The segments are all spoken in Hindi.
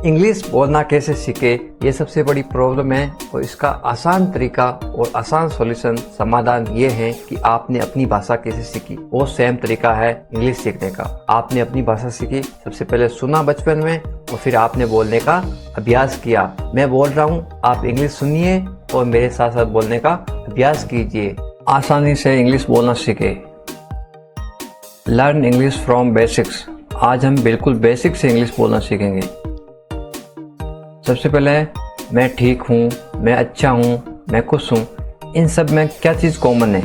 इंग्लिश बोलना कैसे सीखे, ये सबसे बड़ी प्रॉब्लम है और इसका आसान तरीका और आसान सॉल्यूशन समाधान ये है कि आपने अपनी भाषा कैसे सीखी। वो सेम तरीका है इंग्लिश सीखने का। आपने अपनी भाषा सीखी, सबसे पहले सुना बचपन में और फिर आपने बोलने का अभ्यास किया। मैं बोल रहा हूँ, आप इंग्लिश सुनिए और मेरे साथ साथ बोलने का अभ्यास कीजिए। आसानी से इंग्लिश बोलना सीखे। Learn English from basics. आज हम बिल्कुल बेसिक से इंग्लिश बोलना सीखेंगे। सबसे पहले मैं ठीक हूँ, मैं अच्छा हूँ, मैं खुश हूँ, इन सब में क्या चीज़ कॉमन है?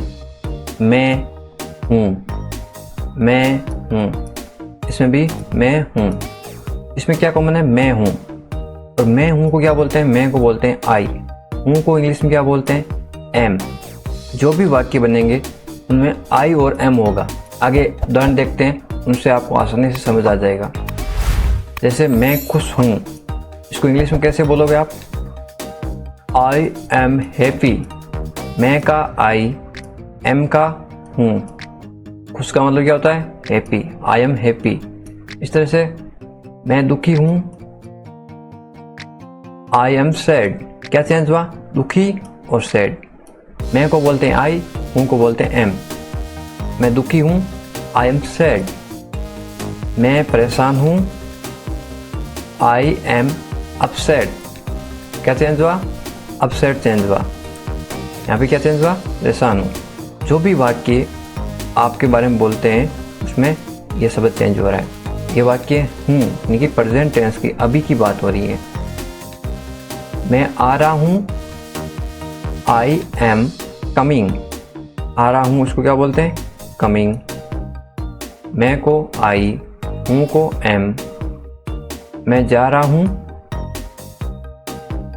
मैं हूँ, मैं हूँ, इसमें भी मैं हूँ। इसमें क्या कॉमन है? मैं हूँ। और मैं हूँ को क्या बोलते हैं? मैं को बोलते हैं आई। हूँ को इंग्लिश में क्या बोलते हैं? एम। जो भी वाक्य बनेंगे उनमें आई और एम होगा। आगे उदाहरण देखते हैं, उनसे आपको आसानी से समझ आ जाएगा। जैसे मैं खुश हूँ, इसको इंग्लिश में कैसे बोलोगे आप? I am happy. मैं का आई, एम का हूँ। खुश का मतलब क्या होता है? हैप्पी। I am happy. इस तरह से मैं दुखी हूँ, आई एम सैड। क्या चेंज हुआ? दुखी और सैड। मैं को बोलते हैं आई, हूँ को बोलते हैं एम। मैं दुखी हूँ, आई एम सैड। मैं परेशान हूँ, आई एम अपसेट। क्या चेंज हुआ? अपसेट चेंज हुआ। यहाँ पे क्या चेंज हुआ? परेशान हूँ। जो भी वाक्य आपके बारे में बोलते हैं उसमें ये शब्द चेंज हो रहा है। ये वाक्य हूँ यानी कि प्रेजेंट टेंस की, अभी की बात हो रही है। मैं आ रहा हूँ, आई एम कमिंग। आ रहा हूँ उसको क्या बोलते हैं? कमिंग। मैं को आई, हूँ को एम। मैं जा रहा हूँ,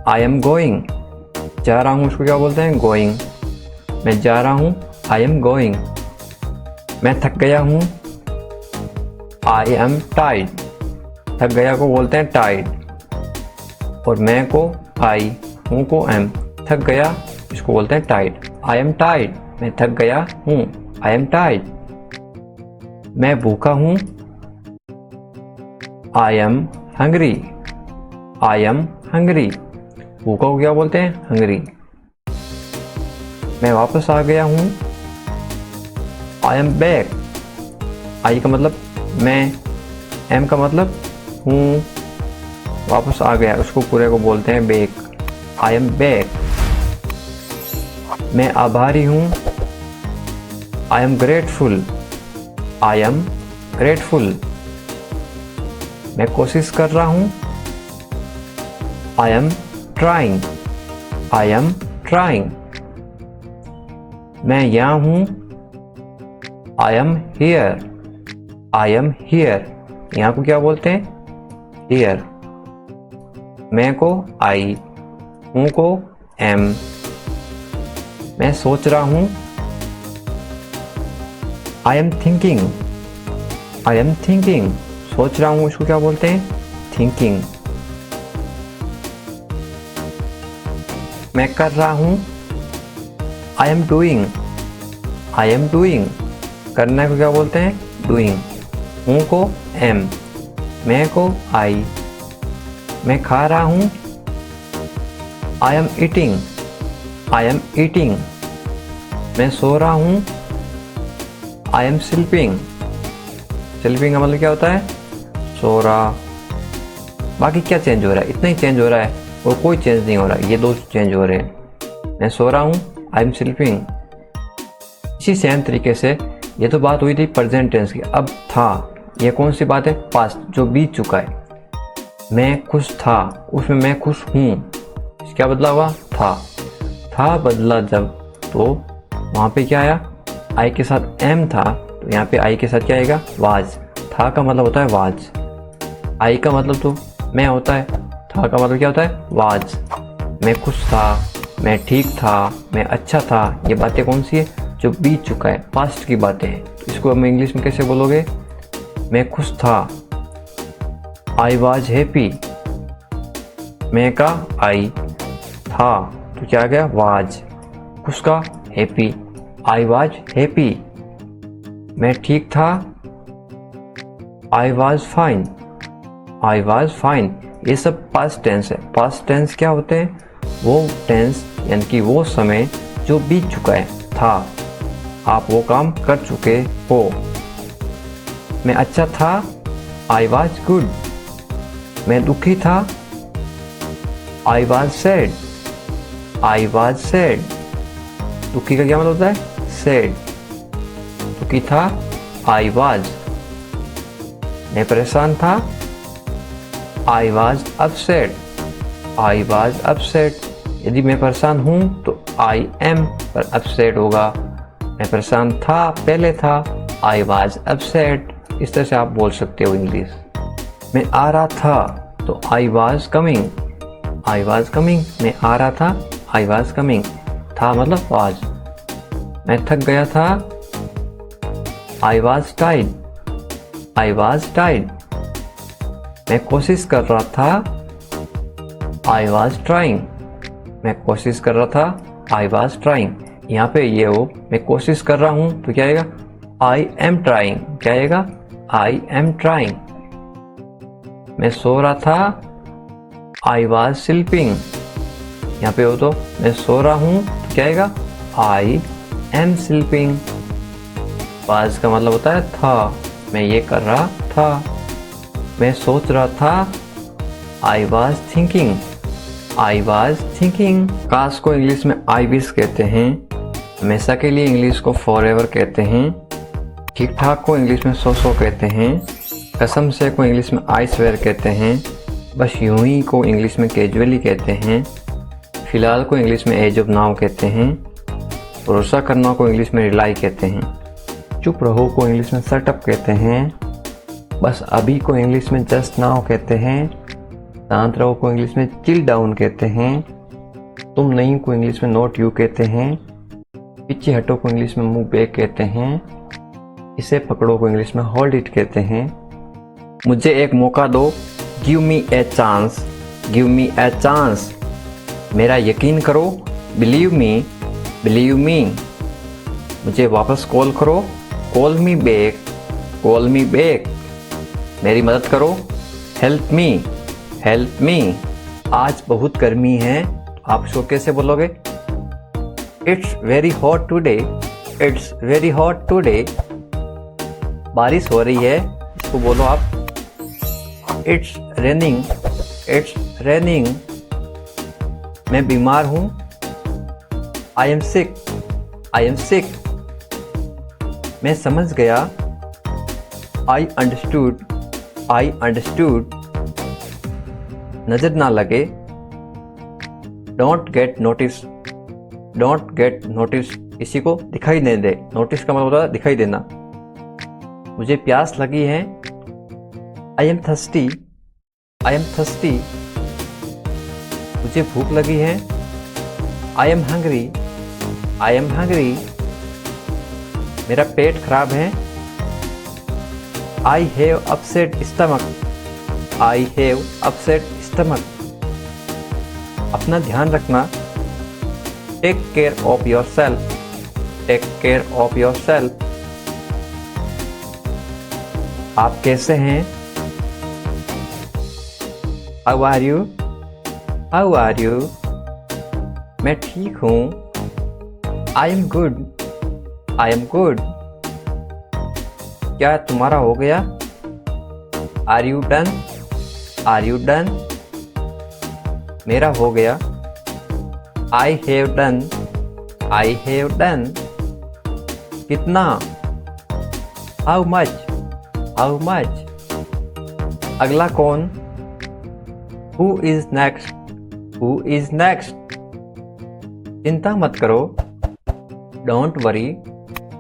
आई एम गोइंग। जा रहा हूँ उसको क्या बोलते हैं? गोइंग। मैं जा रहा हूँ, आई एम गोइंग। मैं थक गया हूँ, आई एम टायर्ड। थक गया को बोलते हैं टायर्ड। और मैं को आई, हूँ को एम। थक गया इसको बोलते हैं टायर्ड। I am tired. मैं थक गया हूँ, आई एम टायर्ड। मैं भूखा हूँ, I am hungry. I am hungry. भूखा को क्या बोलते हैं? हंग्री। मैं वापस आ गया हूँ, आई एम बैक। आई का मतलब मैं, एम का मतलब हूँ, वापस आ गया उसको पूरे को बोलते हैं बैक। I am back. मैं आभारी हूँ, I am grateful. I am grateful. मैं कोशिश कर रहा हूँ, I am trying. I am trying. मैं यहाँ हूँ, I am here. I am here. यहाँ को क्या बोलते हैं? हियर। मैं को आई, हूँ को एम। मैं सोच रहा हूँ, I am thinking. I am thinking. सोच रहा हूँ उसको क्या बोलते हैं? थिंकिंग। मैं कर रहा हूँ, I am doing. I am doing. करने को क्या बोलते हैं? डूइंग। हूँ को एम। मैं को आई। मैं खा रहा हूँ, I am eating. I am eating. मैं सो रहा हूँ, आई एम स्लीपिंग। स्लीपिंग का मतलब क्या होता है? सो रहा। बाकी क्या चेंज हो रहा है? इतना ही चेंज हो रहा है और कोई चेंज नहीं हो रहा है। ये दो चेंज हो रहे हैं। मैं सो रहा हूँ, आई एम स्लीपिंग। इसी सेम तरीके से ये तो बात हुई थी प्रेजेंट टेंस की। अब था, ये कौन सी बात है? पास्ट, जो बीत चुका है। मैं खुश था, उसमें मैं खुश हूँ, क्या बदला हुआ? था बदला जब, तो वहाँ पे क्या आया? आई के साथ एम था, तो यहाँ पे आई के साथ क्या आएगा? वाज। था का मतलब होता है वाज। आई का मतलब तो मैं होता है। था का मतलब क्या होता है? वाज। मैं खुश था, मैं ठीक था, मैं अच्छा था। ये बातें कौन सी है? जो बीत चुका है, पास्ट की बातें हैं। तो इसको हम इंग्लिश में कैसे बोलोगे? मैं खुश था, आई वाज हैप्पी। मैं का आई, था तो क्या आ गया? वाज। खुश का हैप्पी, आई वाज हैप्पी। मैं ठीक था, I was fine. I was fine. ये सब पास्ट टेंस है। पास्ट टेंस क्या होते हैं? वो टेंस यानी कि वो समय जो बीत चुका है, था, आप वो काम कर चुके हो। मैं अच्छा था, आई वॉज गुड। मैं दुखी था, I was sad. I was sad, दुखी का क्या मतलब होता है? सैड। दुखी था, आई वॉज। मैं परेशान था, I was upset. I was upset. यदि मैं परेशान हूँ तो आई एम पर अपसेट होगा। मैं परेशान था, पहले था, आई वॉज अपसेट। इस तरह से आप बोल सकते हो इंग्लिश। मैं आ रहा था तो I was coming. I was coming, मैं आ रहा था, आई वॉज कमिंग। था मतलब वॉज। मैं थक गया था, I was tired. I was tired. मैं कोशिश कर रहा था, आई वॉज ट्राइंग। मैं कोशिश कर रहा था, आई वॉज ट्राइंग। यहाँ पे ये हो, मैं कोशिश कर रहा हूँ तो क्या आएगा? आई एम ट्राइंग। क्या आएगा? आई एम ट्राइंग। मैं सो रहा था, आई वॉज स्लीपिंग। यहाँ पे हो तो मैं सो रहा हूँ तो क्या आएगा? I am sleeping. वाज का मतलब होता है था। मैं ये कर रहा था। मैं सोच रहा था, I was thinking. I was thinking. काश को इंग्लिश में आई विश कहते हैं। हमेशा के लिए इंग्लिश को फॉर एवर कहते हैं। ठीक ठाक को इंग्लिश में सो कहते हैं। कसम से को इंग्लिश में आई स्वेयर कहते हैं। बस यूं ही को इंग्लिश में कैजुअली कहते हैं। फिलहाल को इंग्लिश में एज ऑफ नाउ कहते हैं। भरोसा करना को इंग्लिश में रिलाई कहते हैं। चुप रहो को इंग्लिश में शट अप कहते हैं। बस अभी को इंग्लिश में जस्ट नाउ कहते हैं। शांत रहो को इंग्लिश में चिल डाउन कहते हैं। तुम नहीं को इंग्लिश में नॉट यू कहते हैं। पीछे हटो को इंग्लिश में मूव बैक कहते हैं। इसे पकड़ो को इंग्लिश में होल्ड इट कहते हैं। मुझे एक मौका दो, give me a chance. Give me a chance. मेरा यकीन करो, बिलीव मी। Believe me. मुझे वापस कॉल करो, call me back. Call me back. मेरी मदद करो, हेल्प मी। Help me. आज बहुत गर्मी है, आप इसको कैसे बोलोगे? It's very hot today. It's very hot today. बारिश हो रही है, इसको बोलो आप, इट्स रेनिंग। It's raining. मैं बीमार हूँ, I am sick. I am sick. मैं समझ गया, आई अंडरस्टूड। I understood. नजर ना लगे, don't get notice. Don't get notice. किसी को दिखाई नहीं दे। नोटिस का मतलब होता है दिखाई देना। मुझे प्यास लगी है, I am thirsty. I am thirsty. मुझे भूख लगी है, I am hungry. I am hungry. मेरा पेट खराब है, I have upset stomach. I have upset stomach. अपना ध्यान रखना, take care of yourself. Take care of yourself. आप कैसे हैं? How are you? How are you? मैं ठीक हूँ, I am good. I am good. क्या तुम्हारा हो गया? Are you done? Are you done? मेरा हो गया, I have done. I have done. कितना? How much? How much? अगला कौन? Who is next? Who is next? चिंता मत करो, डोंट वरी।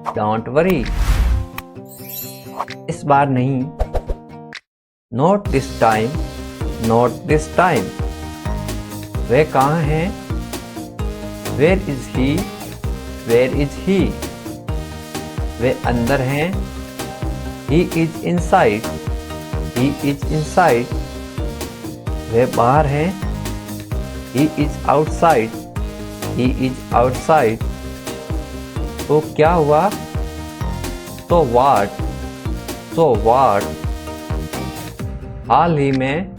Don't worry. इस बार नहीं, not this time. Not this time. वे कहाँ हैं? Where is he? Where is he? वे अंदर हैं, he is inside. He is inside. वे बाहर हैं, he is outside. He is outside. तो क्या हुआ? तो व्हाट? तो व्हाट? हाल ही में,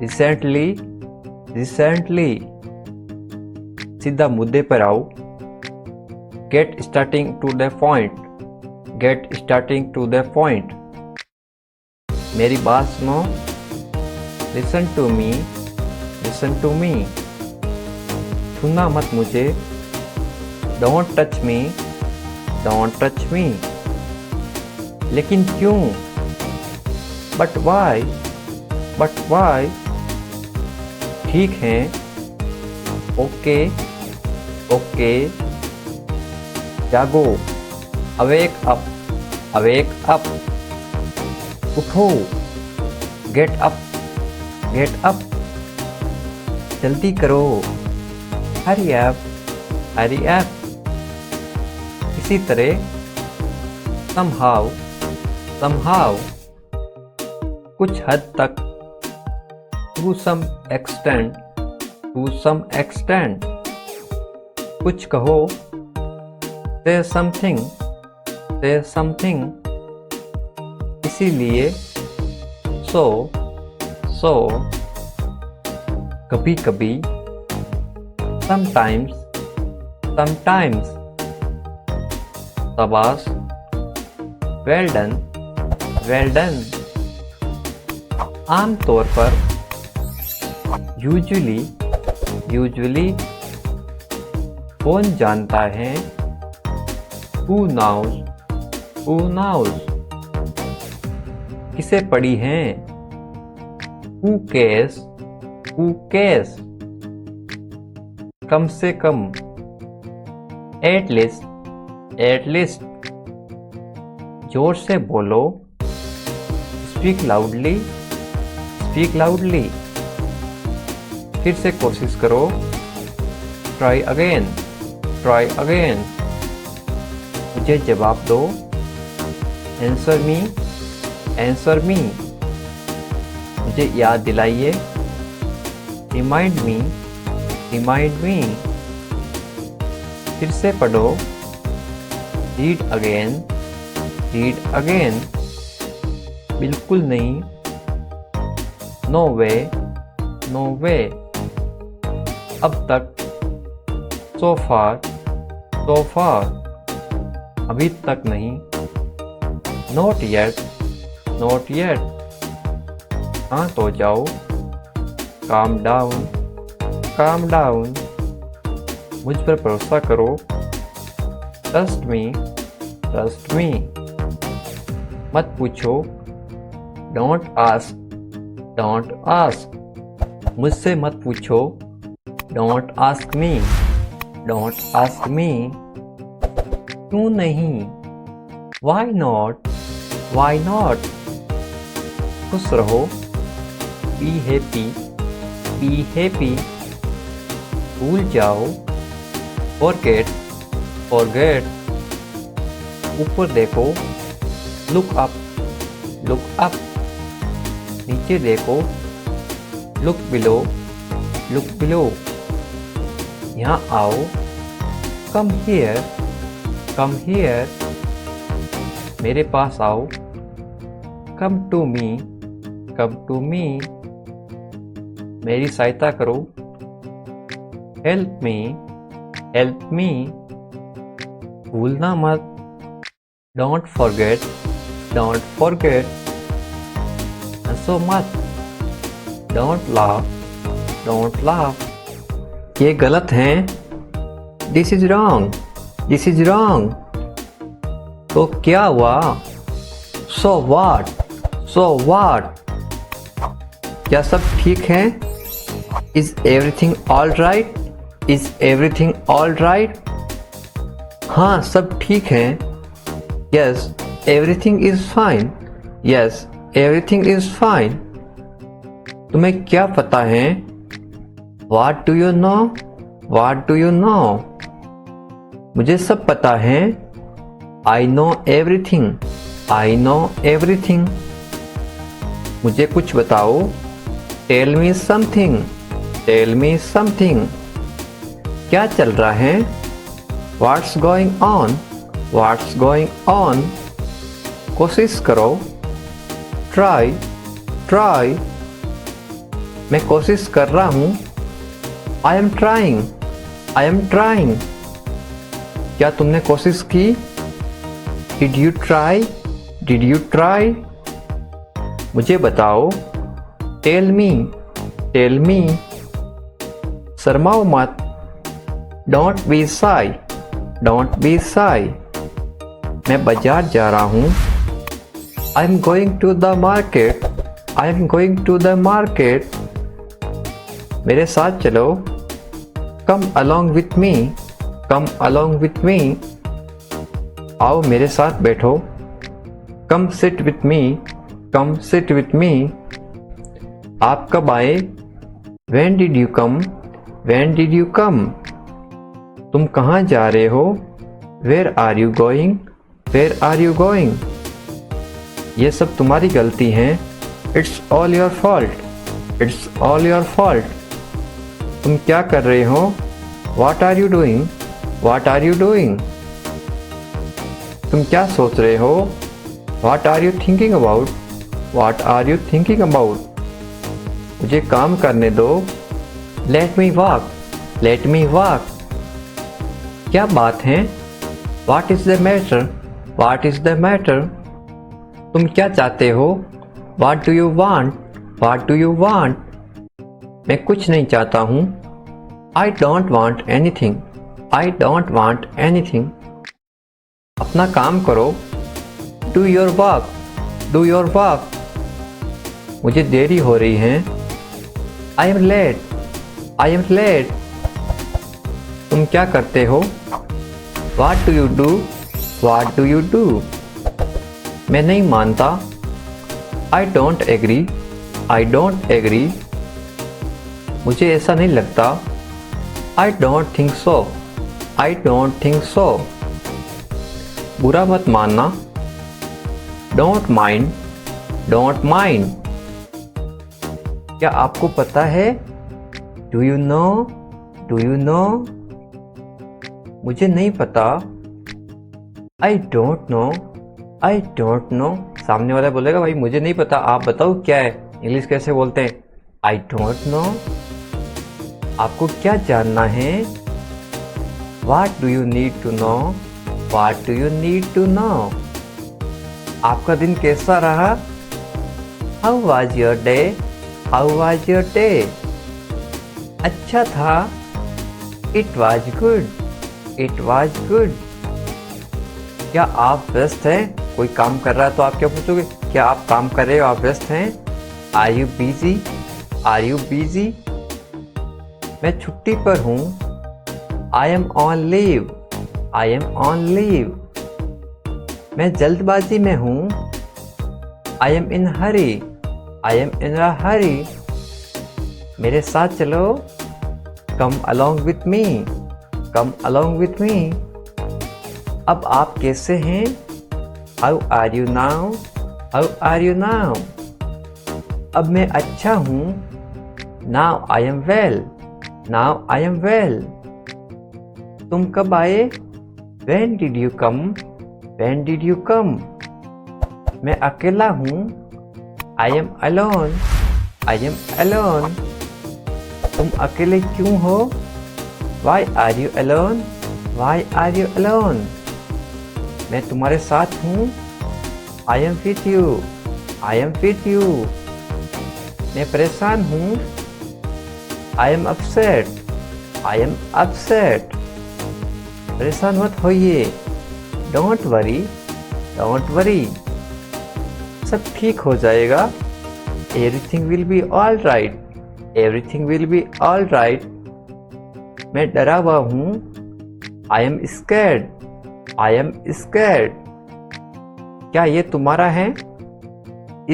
रिसेंटली, रिसेंटली। सीधा मुद्दे पर आओ। Get starting to the point, get starting to the point. मेरी बात सुनो। Listen to me, listen to me. छूना मत मुझे। Don't touch me, don't touch me. लेकिन क्यों? But why, but why. ठीक है। Okay, okay. जागो। Awake up, awake up. उठो। Get up, get up. जल्दी करो। Hurry up, hurry up. इसी तरह somehow, somehow। कुछ हद तक, to some extent, to some extent। कुछ कहो, say something, say something। इसीलिए, so, so। कभी कभी, sometimes, sometimes। शाबाश, well done, well done। आमतौर पर, usually, usually। कौन जानता है, who knows, who knows। किसे पढ़ी है, who cares, who cares। कम से कम, at least, at least। जोर से बोलो, speak loudly, speak loudly। फिर से कोशिश करो, try again, try again। मुझे जवाब दो, answer me, answer me। मुझे याद दिलाइए, remind me, remind me। फिर से पढ़ो, read again, read again। बिल्कुल नहीं, no way, no way। अब तक, so far, so far। अभी तक नहीं, not yet, not yet। शांत हो जाओ, calm down, calm down। मुझ पर भरोसा करो, trust me, trust me। मत पूछो, don't ask, don't ask। मुझसे मत पूछो, don't ask me, don't ask me। क्यों नहीं, why not, why not। खुश रहो, be happy, be happy। भूल जाओ, forget, forget। ऊपर देखो, look up, look up। नीचे देखो, look below, look below। यहाँ आओ, come here, come here। मेरे पास आओ, come to me, come to me। मेरी सहायता करो, help me, help me। भूलना मत, don't forget, don't forget। हंसो मत, don't laugh, don't laugh। ये गलत है, this is wrong, this is wrong। तो क्या हुआ, so what, so what। क्या सब ठीक है, is everything all right, is everything all right। हाँ सब ठीक है, yes everything is fine, yes everything is fine। तुम्हें क्या पता है, what do you know, what do you know। मुझे सब पता है, I know everything, I know everything। मुझे कुछ बताओ, tell me something, tell me something। क्या चल रहा है, what's going on, what's going on। कोशिश करो, try, try। मैं कोशिश कर रहा हूँ। I am trying, I am trying. क्या तुमने कोशिश की? Did you try, did you try? मुझे बताओ। Tell me, tell me. शर्माओ मत। Don't be shy, don't be shy. मैं बाजार जा रहा हूँ। I am going to the market, I am going to the market. मेरे साथ चलो। Come along with me, come along with me. आओ मेरे साथ बैठो। Come sit with me, come sit with मी। आप कब आए? When did you come? When did you come? तुम कहाँ जा रहे हो? Where are you going? Where are you going? ये सब तुम्हारी गलती है। It's all your fault. It's all your fault. तुम क्या कर रहे हो? What are you doing? What are you doing? तुम क्या सोच रहे हो? What are you thinking about? What are you thinking about? मुझे काम करने दो। Let me walk. Let me walk. क्या बात है? What is the matter? What is the matter? तुम क्या चाहते हो? What do you want? What do you want? मैं कुछ नहीं चाहता हूँ। I don't want anything. I don't want anything. अपना काम करो। Do your work. Do your work. मुझे देरी हो रही है। I am late. I am late. तुम क्या करते हो? What do you do? What do you do? मैं नहीं मानता। I don't agree. I don't agree. मुझे ऐसा नहीं लगता। I don't think so. I don't think so. बुरा मत मानना। Don't mind. Don't mind. क्या आपको पता है? Do you know? Do you know? मुझे नहीं पता। I don't know. I don't know. सामने वाला बोलेगा भाई मुझे नहीं पता, आप बताओ क्या है। इंग्लिश कैसे बोलते हैं? I don't know. आपको क्या जानना है? What do you need to know? What do you need to know? आपका दिन कैसा रहा? How was your day? How was your day? अच्छा था। It was good. It was good. क्या आप व्यस्त हैं? कोई काम कर रहा है तो आप क्या पूछोगे? क्या आप काम कर रहे हो? आप व्यस्त हैं? Are you busy? Are you busy? मैं छुट्टी पर हूँ। I am on leave. I am on leave. मैं जल्दबाजी में हूँ। I am in hurry. I am in a hurry. मेरे साथ चलो। Come along with me. Come along with me. अब आप कैसे हैं? How are you now? How are you now? अब मैं अच्छा हूँ। Now I am well. Now I am well. तुम कब आए? When did you come? When did you come? मैं अकेला हूँ। I am alone. I am alone. तुम अकेले क्यों हो? Why are you alone? Why are you alone? मैं तुम्हारे साथ हूँ। I am with you. I am with you. मैं परेशान हूँ। I am upset. I am upset. परेशान मत होइए। Don't worry. Don't worry. सब ठीक हो जाएगा। Everything will be all right. Everything will be all right. मैं डरा हुआ हूँ। I am scared. I am scared. क्या ये तुम्हारा है?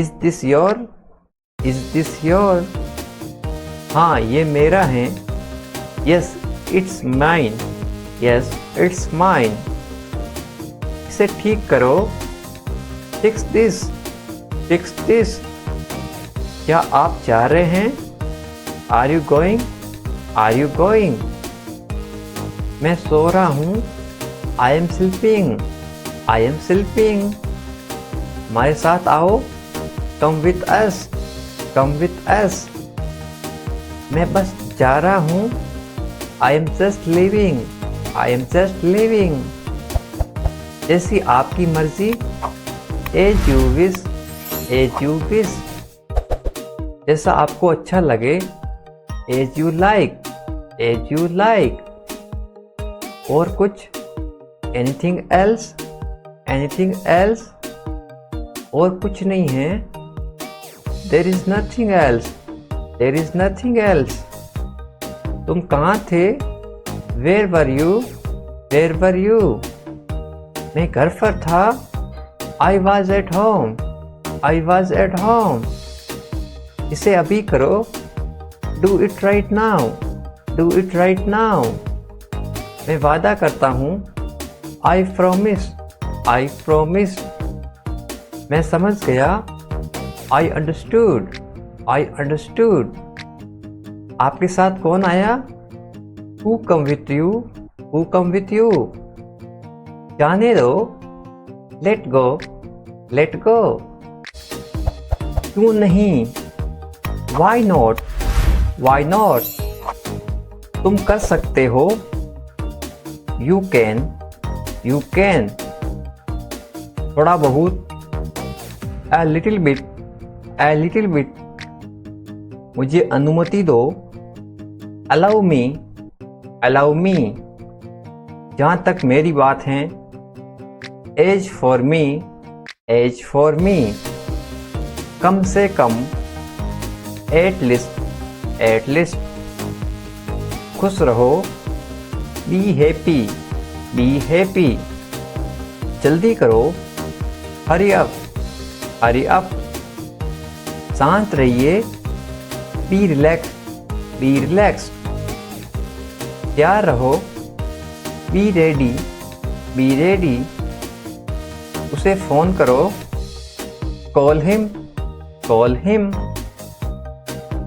Is this your? Is this your? हाँ ये मेरा है। Yes, it's mine. Yes, it's mine. इसे ठीक करो। Fix this. Fix this. क्या आप जा रहे हैं? Are you going? Are you going? मैं सो रहा हूँ। I am sleeping. I am sleeping. हमारे साथ आओ। Come with us. Come with us. मैं बस जा रहा हूँ। I am just leaving, I am just leaving. जैसी आपकी मर्जी, as you wish, as you wish. जैसा आपको अच्छा लगे, as you like, as you like. और कुछ, एनीथिंग एल्स, एनीथिंग एल्स। और कुछ नहीं है, there is nothing else, there is nothing else. तुम कहाँ थे, where were you, where were you. मैं घर पर था, I was at home, I was at home. इसे अभी करो, do it right now, do it right now. मैं वादा करता हूँ, आई प्रॉमिस, आई प्रॉमिस। मैं समझ गया, आई अंडरस्टूड, आई अंडरस्टूड। आपके साथ कौन आया, who come with you, who come with you. जाने दो, लेट गो, लेट गो। क्यों नहीं, वाई नॉट, वाई नॉट। तुम कर सकते हो, यू कैन, यू कैन। थोड़ा बहुत, a little bit, a little bit। मुझे अनुमति दो, allow me, allow me। जहाँ तक मेरी बात है, as for me, as for me। कम से कम, at least, at least। खुश रहो, be happy, be happy। जल्दी करो, hurry up, hurry up। शांत रहिए, be relaxed, be relaxed। तैयार रहो, be ready, be ready। उसे फोन करो, call him, call him।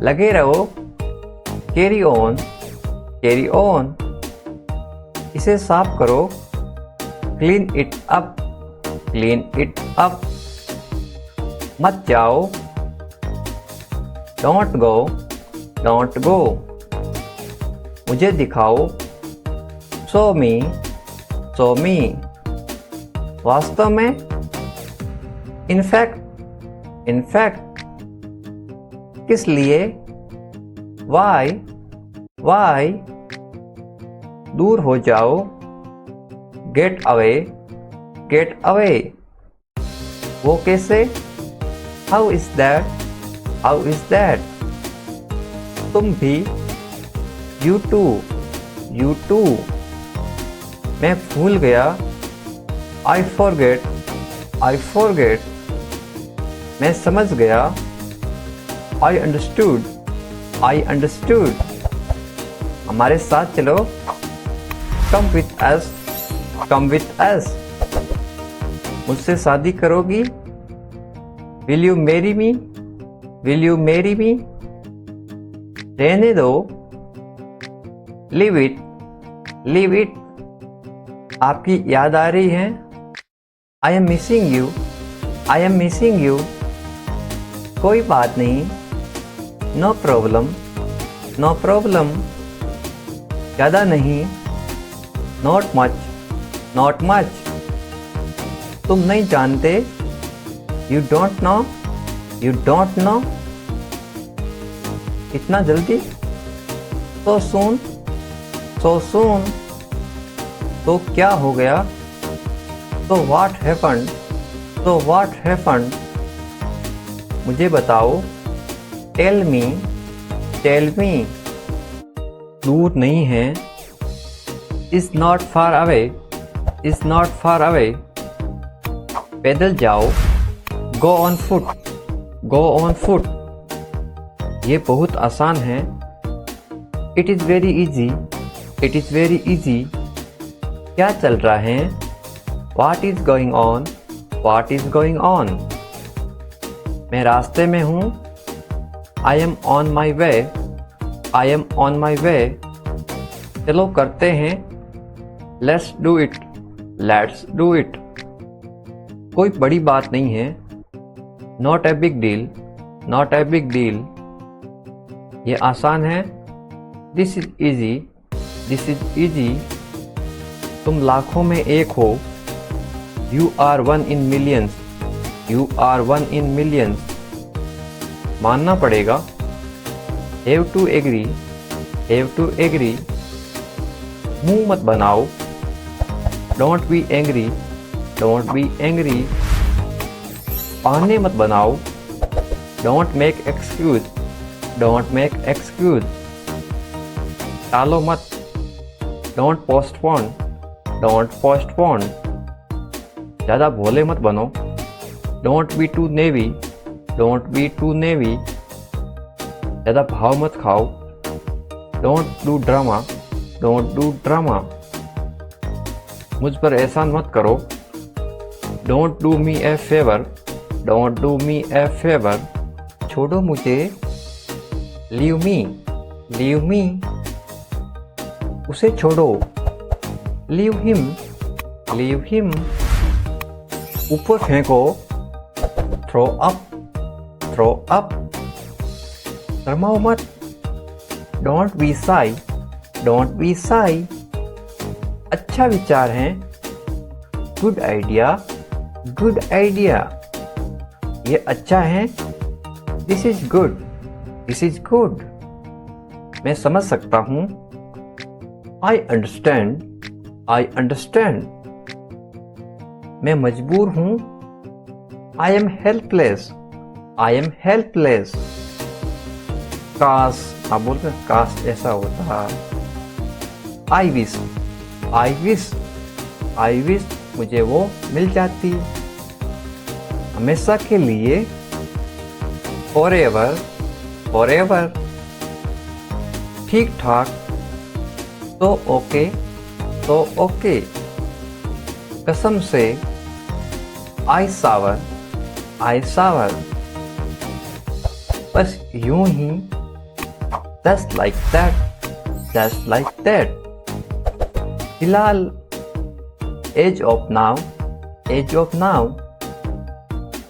लगे रहो, carry on, carry on। इसे साफ करो, clean it up, clean it up। मत जाओ, don't go, don't go। मुझे दिखाओ, show me, show me। वास्तव में, in fact, in fact। किस लिए, why, why। दूर हो जाओ, get away, get away। वो कैसे, how is that, how is that। तुम भी, you too, you too। मैं भूल गया, I forget, I forget। मैं समझ गया, I understood, I understood। हमारे साथ चलो, come with us, come with us। मुझसे शादी करोगी, will you marry me, will you marry me। रहने दो, leave it, leave it। आपकी याद आ रही है, I am missing you, I am missing you। कोई बात नहीं, no problem, no problem। ज़्यादा नहीं, not much, not much। तुम नहीं जानते, you don't know, you don't know। इतना जल्दी, so soon, so soon। तो क्या हो गया, so what happened, so what happened। मुझे बताओ, tell me, tell me। दूर नहीं है, is not far away, is not far away। पैदल जाओ, go on foot, go on foot। ये बहुत आसान है, it is very easy, it is very easy। क्या चल रहा है, what is going on, what is going on। मैं रास्ते में हूँ, I am on my way, I am on my way। चलो करते हैं, let's do it, let's do it। कोई बड़ी बात नहीं है, not a big deal, not a big deal। ये आसान है। This is easy, this is easy. तुम लाखों में एक हो। You are one in millions, you are one in millions. मानना पड़ेगा। Have to agree, have to agree. मुंह मत बनाओ। Don't be angry, don't be angry. बहाने मत बनाओ। Don't make excuse, don't make excuse. टालो मत। Don't postpone, don't postpone. ज़्यादा भोले मत बनो। Don't be too naive, don't be too naive. ज़्यादा भाव मत खाओ। Don't do drama, don't do drama. मुझ पर एहसान मत करो। Don't do me a favour, don't do me a favour. छोड़ो मुझे। Leave me, leave me. उसे छोड़ो। Leave him, leave him. ऊपर फेंको। Throw up, throw up. शर्माओ मत। Don't be shy, don't be shy. अच्छा विचार है। Good idea, good idea. ये अच्छा है। This is good, this is good. मैं समझ सकता हूँ। I understand, I understand. मैं मजबूर हूँ। I am helpless, I am helpless. काश, आप बोलते हैं काश ऐसा होता। I wish, I wish, I wish मुझे वो मिल जाती। हमेशा के लिए। Forever, forever. ठीक ठाक। तो ओके, तो ओके। कसम से। आई सावर, आई सावर। बस यूं ही। Just like that, just like that. फिलहाल। As of now, as of now.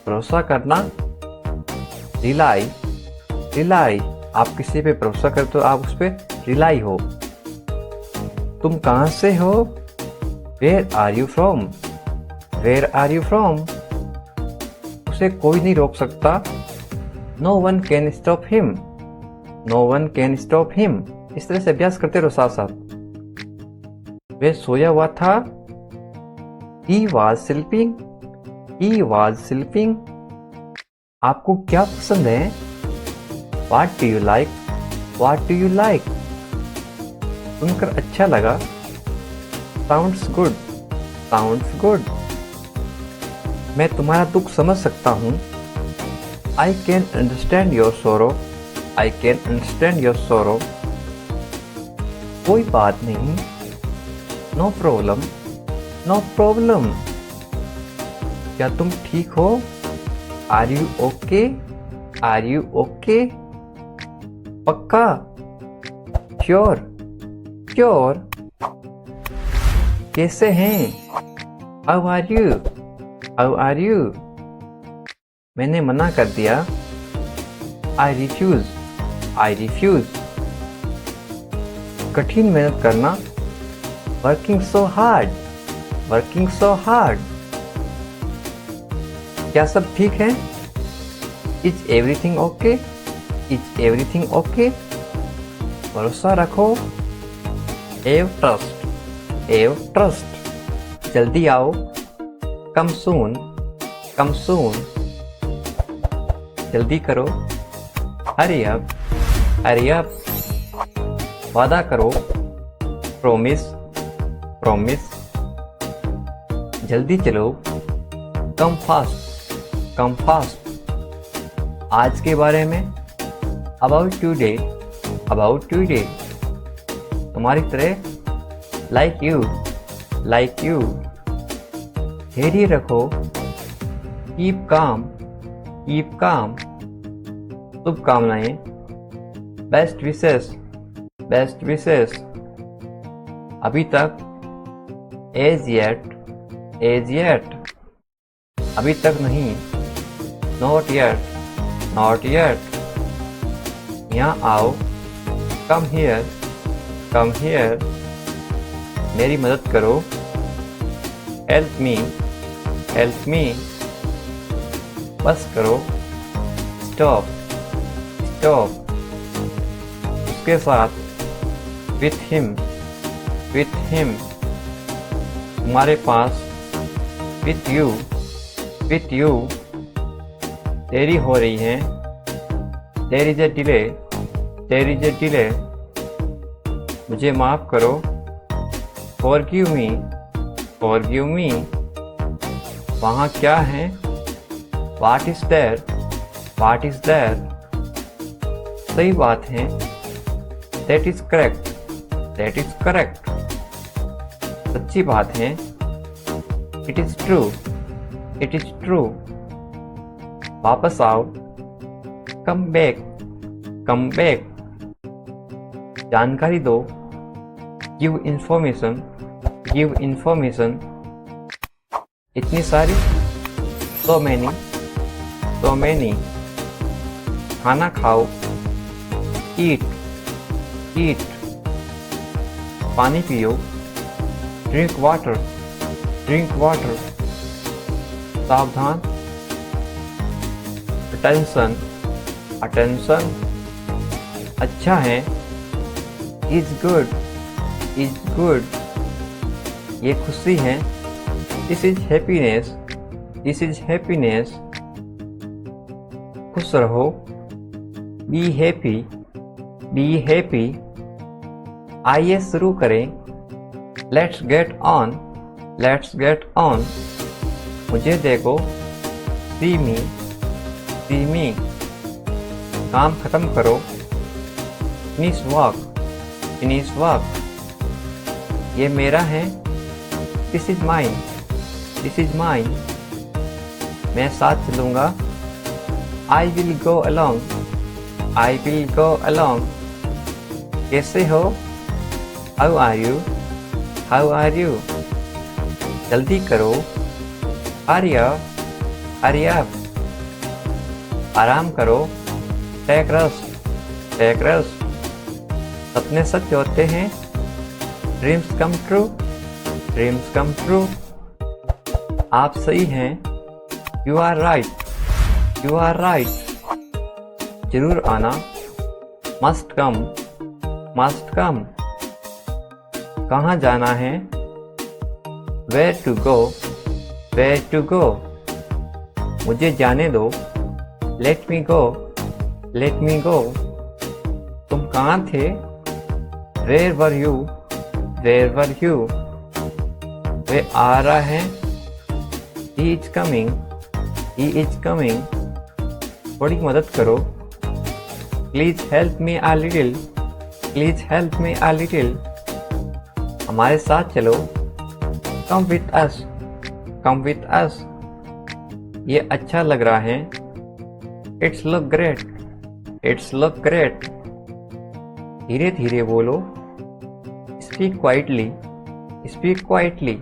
भरोसा करना। Rely, rely. आप किसी पे भरोसा करते हो, आप उस पर रिलाई हो। तुम कहाँ से हो? Where are you from, where are you from. उसे कोई नहीं रोक सकता। No one can stop him, no one can stop him. इस तरह से अभ्यास करते रहो साथ साथ। वह सोया हुआ था। He was sleeping, he was sleeping। आपको क्या पसंद है? What do you like, what do you like। सुनकर अच्छा लगा। Sounds good, sounds good। मैं तुम्हारा दुख समझ सकता हूँ। I can understand your sorrow, I can understand your sorrow। कोई बात नहीं। No problem, no problem. क्या तुम ठीक हो? Are you okay, are you okay. पक्का। Sure, sure. कैसे हैं? How are you, how are you. मैंने मना कर दिया। I refuse, I refuse. कठिन मेहनत करना। Working so hard, working so hard. क्या सब ठीक है? Is everything okay, is everything okay. भरोसा रखो। Have trust, have trust. जल्दी आओ। Come soon, come soon. जल्दी करो। Hurry up, hurry up. वादा करो। Promise, promise. जल्दी चलो। Come fast, come fast. आज के बारे में। About today, about today. तुम्हारी तरह। Like you, like you. धैर्य रखो। Keep calm, keep calm. शुभकामनाएं। Best wishes, best wishes. अभी तक। As yet, as yet. अभी तक नहीं। Not yet, not yet. यहाँ आओ। कम हियर, कम हियर, मेरी मदद करो। हेल्प मी, हेल्प मी, बस करो। स्टॉप, स्टॉप, उसके साथ। विथ हिम, विथ हिम, तुम्हारे पास। विथ यू, विथ यू, देरी हो रही है। There is a delay, there is a delay, मुझे माफ़ करो। फॉरगिव मी, फॉरगिव मी, वहाँ क्या है? What is there, what is there, सही बात है। That is correct, that is correct, सच्ची बात है। It is true, it is true, वापस आओ। कम बैक, कम बैक, जानकारी दो। गिव इंफॉर्मेशन, गिव इंफॉर्मेशन, इतनी सारी। सो मैनी, सो मैनी, खाना खाओ। ईट, ईट, पानी पियो। ड्रिंक वाटर, ड्रिंक वाटर, सावधान। अटेंशन, अटेंशन, अच्छा है। इज गुड, इज गुड, ये खुशी है। This is happiness, this is happiness, खुश रहो। बी हैप्पी, बी हैप्पी, आइए शुरू करें। Let's get on, let's get on, मुझे देखो। सी मी, सी मी, काम खत्म करो। फिनिश वर्क, फिनिश वर्क, ये मेरा है। This is mine, this is mine, मैं साथ चलूँगा। I will go along, I will go along, कैसे हो? How are you, how are you, जल्दी करो। हरी अप, हरी अप, आराम करो। टेक रेस्ट, टेक रेस्ट, सपने सच होते हैं। Dreams come true, dreams come true, आप सही हैं। You are right, you are right, जरूर आना। मस्ट कम, मस्ट कम, कहाँ जाना है? Where to go, where to go, मुझे जाने दो। लेट मी गो, लेट मी गो, तुम कहाँ थे? Where were you, where were you, वे आ रहा है। He is coming, he is coming, थोड़ी मदद करो। Please help me a little, please help me a little, हमारे साथ चलो। Come with us, come with us, ये अच्छा लग रहा है। It's look great, it's look great, धीरे धीरे बोलो। स्पीक क्वाइटली, स्पीक क्वाइटली,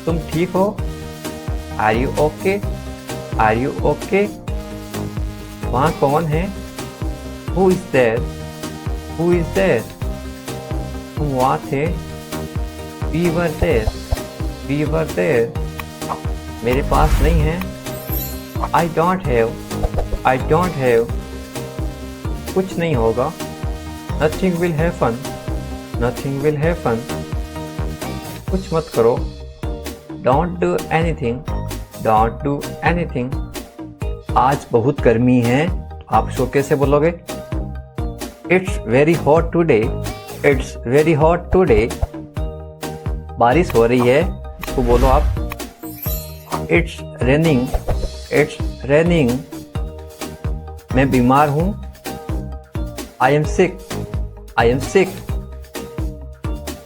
तुम ठीक हो? Are you okay, are you okay, वहाँ कौन है? Who is there, who is there, तुम वहाँ थे। We were there, we were there, मेरे पास नहीं है। I don't have, I don't have, कुछ नहीं होगा। Nothing will happen, nothing will happen, कुछ मत करो। Don't do anything, don't do anything, आज बहुत गर्मी है, आप शो कैसे बोलोगे? It's very hot today, it's very hot today, बारिश हो रही है, इसको बोलो आप। इट्स रेनिंग, इट्स रेनिंग, मैं बीमार हूँ। I am sick, I am sick,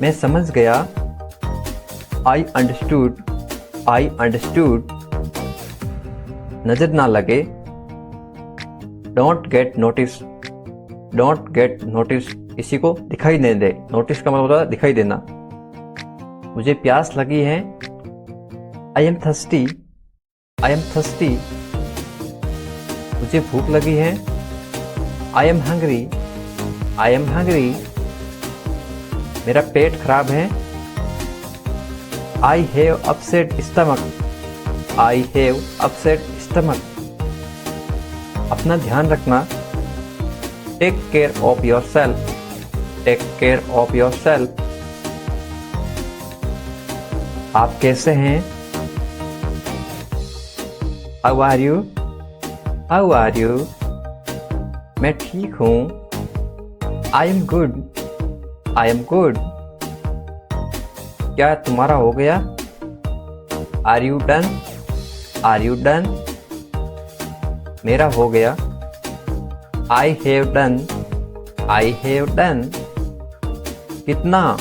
मैं समझ गया। आई अंडरस्टूड, आई अंडरस्टूड, नजर ना लगे। Don't get notice, don't get notice, किसी को दिखाई नहीं दे। नोटिस का मतलब होता है दिखाई देना। मुझे प्यास लगी है। I am thirsty, I am thirsty, मुझे भूख लगी है। I am hungry, I am hungry, मेरा पेट खराब है। I have upset stomach, I have upset stomach. अपना ध्यान रखना। Take care of yourself, take care of yourself. आप कैसे हैं? How are you, how are you. मैं ठीक हूँ। I am good, I am good. क्या तुम्हारा हो गया? Are you done, are you done. मेरा हो गया। I have done, I have done. कितना?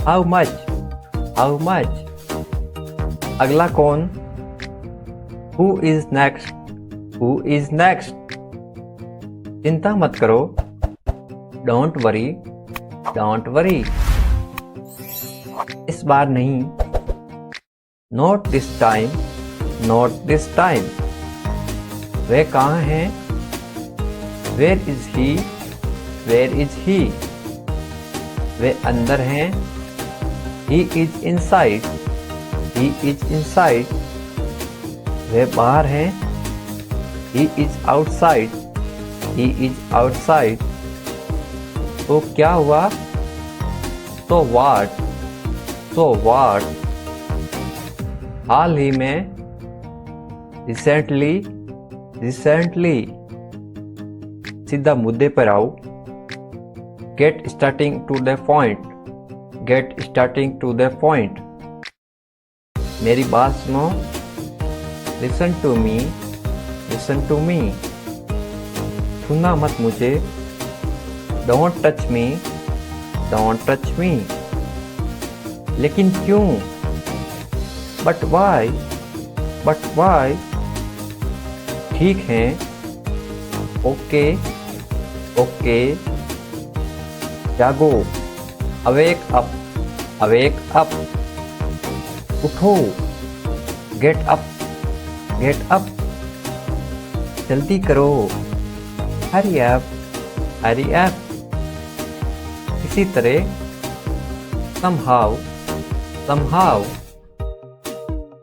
How much, how much. अगला कौन? Who is next, who is next. चिंता मत करो। Don't worry, don't worry. इस बार नहीं। Not this time, not this time. वे कहाँ हैं? Where is he, where is he. वे अंदर हैं। He is inside, he is inside. वे बाहर हैं। He is outside, he is outside. तो क्या हुआ? तो व्हाट, तो व्हाट। हाल ही में। Recently, recently. सीधा मुद्दे पर आओ। Get starting to the point, get starting to the point. मेरी बात सुनो। Listen to me, listen to me. छूना मत मुझे। Don't touch me, don't touch me. लेकिन क्यों? But why, but why. ठीक है। Okay, okay. जागो। Awake up, awake up. उठो। Get up, get up. जल्दी करो। Hurry up, hurry up. इसी तरह somehow, somehow।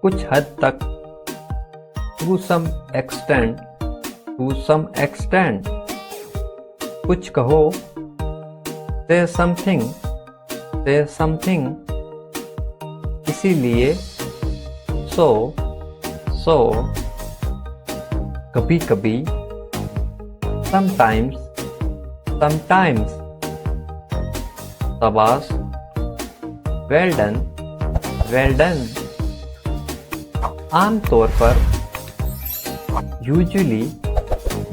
कुछ हद तक। to some extent, to some extent। कुछ कहो। say something, say something। इसीलिए। so, so। कभी कभी। sometimes, sometimes। शाबाश। Well done, well done. आमतौर पर। Usually,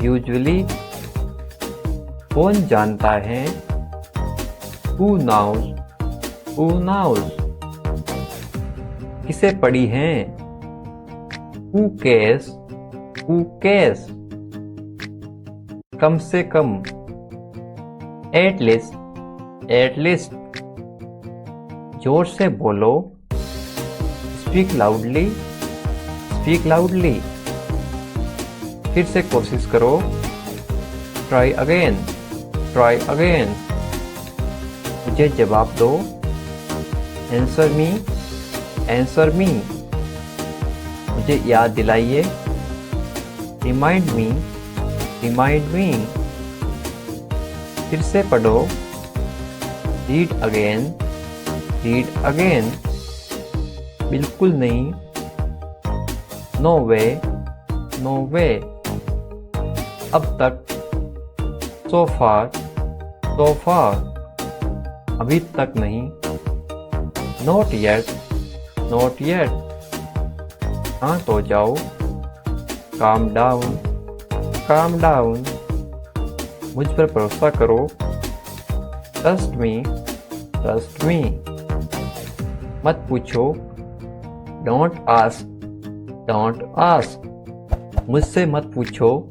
usually. कौन जानता है? Who knows, who knows। किसे पढ़ी हैं? Who cares, who cares। कम से कम। At least, at least। जोर से बोलो। Speak loudly, speak loudly. फिर से कोशिश करो। Try again, try again. मुझे जवाब दो। Answer me, answer me. मुझे याद दिलाइए। Remind me, remind me. फिर से पढ़ो। Read again, read again. बिल्कुल नहीं। नो वे, नो वे। अब तक। सो फार, सो फार। अभी तक नहीं। Not yet, not yet. शांत हो जाओ। Calm down, calm down. मुझ पर भरोसा करो। Trust me, trust me. मत पूछो। Don't ask, don't ask. मुझसे मत पूछो।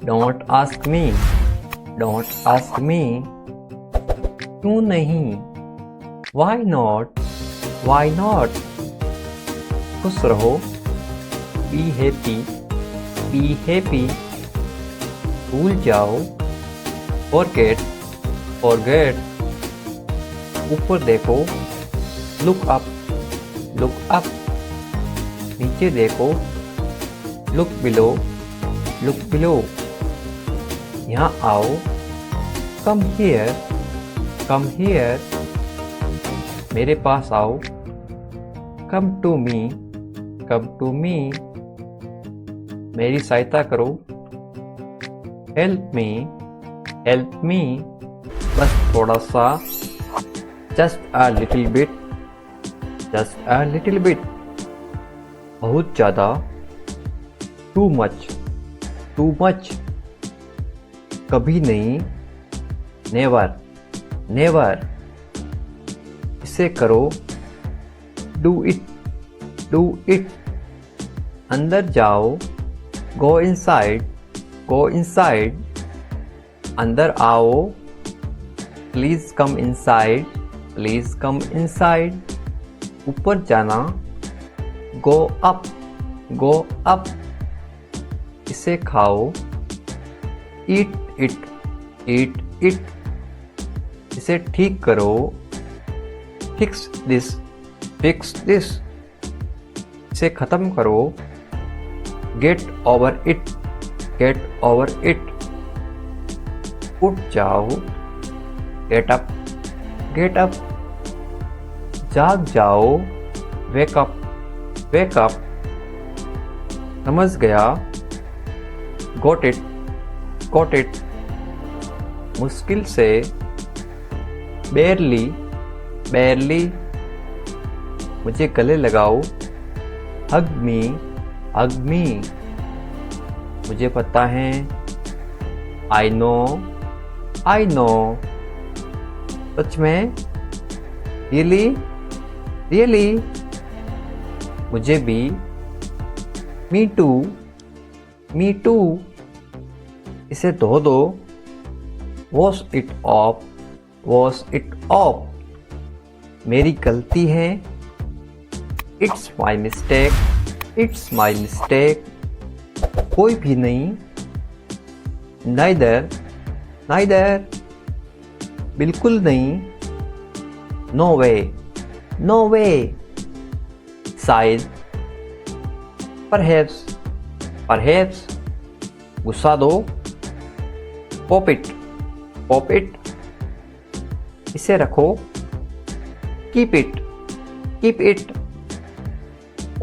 Don't ask me, don't ask me. क्यों नहीं? Why not, why not. खुश रहो। Be happy, be happy. भूल जाओ। forget, forget. ऊपर देखो, look up, look up. नीचे देखो, look below, look below. यहाँ आओ, come here, come here. मेरे पास आओ, come to me, come to me. मेरी सहायता करो, help me, help me. बस थोड़ा सा, just a little bit, just a little bit. बहुत ज़्यादा, too much, too much. कभी नहीं, never, never. इसे करो, do it, do it. अंदर जाओ, go inside, go inside. अंदर आओ, please come inside, please come inside. ऊपर जाना, go up, go up. इसे खाओ, eat it, eat it. इसे ठीक करो, fix this, fix this. इसे खत्म करो, get over it, get over it. उठ जाओ, get up, get up. जाग जाओ, wake up, wake up. समझ गया, got it, got it. मुश्किल से, barely, barely. मुझे गले लगाओ, hug me, hug me. मुझे पता है, I know, I know. सच में, really, really. मुझे भी, me too, me too. इसे धो दो, wash it off, wash it off. मेरी गलती है, it's my mistake, it's my mistake. कोई भी नहीं, neither, neither. बिल्कुल नहीं, no way, no way. शायद, perhaps, perhaps. गुस्सा दो, pop it, pop it. इसे रखो, keep it, keep it.